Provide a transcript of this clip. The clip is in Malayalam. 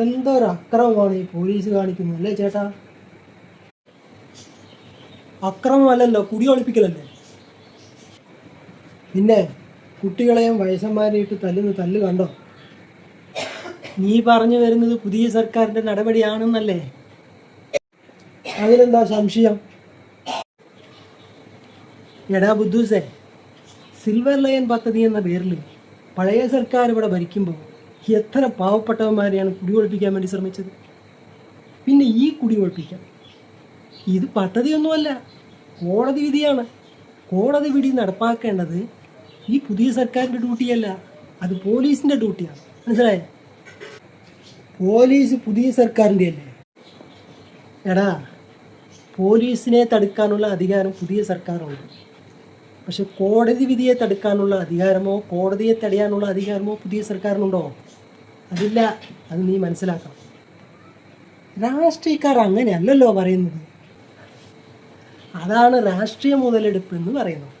എന്തൊരു അക്രമമാണ് ഈ പോലീസ് കാണിക്കുന്നത് അല്ലേ ചേട്ടാ? അക്രമമല്ലല്ലോ, കുടി ഒളിപ്പിക്കലല്ലേ. പിന്നെ കുട്ടികളെയും വയസ്സന്മാരെയും ഇട്ട് തല്ലുന്ന തല്ല് കണ്ടോ? നീ പറഞ്ഞു വരുന്നത് പുതിയ സർക്കാരിൻ്റെ നടപടിയാണെന്നല്ലേ? അതിലെന്താ സംശയം? എടാ ബുദ്ധൂസേ, സിൽവർ ലയൺ പദ്ധതി എന്ന പേരിൽ പഴയ സർക്കാർ ഇവിടെ ഭരിക്കുമ്പോൾ എത്ര പാവപ്പെട്ടവന്മാരെയാണ് കുടിയൊഴിപ്പിക്കാൻ വേണ്ടി ശ്രമിച്ചത്. പിന്നെ ഈ കുടിയൊഴിപ്പിക്കാൻ ഇത് പദ്ധതിയൊന്നുമല്ല, കോടതി വിധിയാണ്. കോടതി വിധി നടപ്പാക്കേണ്ടത് ഈ പുതിയ സർക്കാരിൻ്റെ ഡ്യൂട്ടിയല്ല, അത് പോലീസിൻ്റെ ഡ്യൂട്ടിയാണ്. മനസ്സിലായേ? പോലീസ് പുതിയ സർക്കാരിൻ്റെ അല്ലേ? എടാ, പോലീസിനെ തടുക്കാനുള്ള അധികാരം പുതിയ സർക്കാരുണ്ട്. പക്ഷെ കോടതി വിധിയെ തടുക്കാനുള്ള അധികാരമോ കോടതിയെ തടയാനുള്ള അധികാരമോ പുതിയ സർക്കാരിനുണ്ടോ? അതില്ല. അത് നീ മനസ്സിലാക്കണം. രാഷ്ട്രീയക്കാർ അങ്ങനെയല്ലല്ലോ പറയുന്നത്. അതാണ് രാഷ്ട്രീയ മുതലെടുപ്പ് എന്ന് പറയുന്നത്.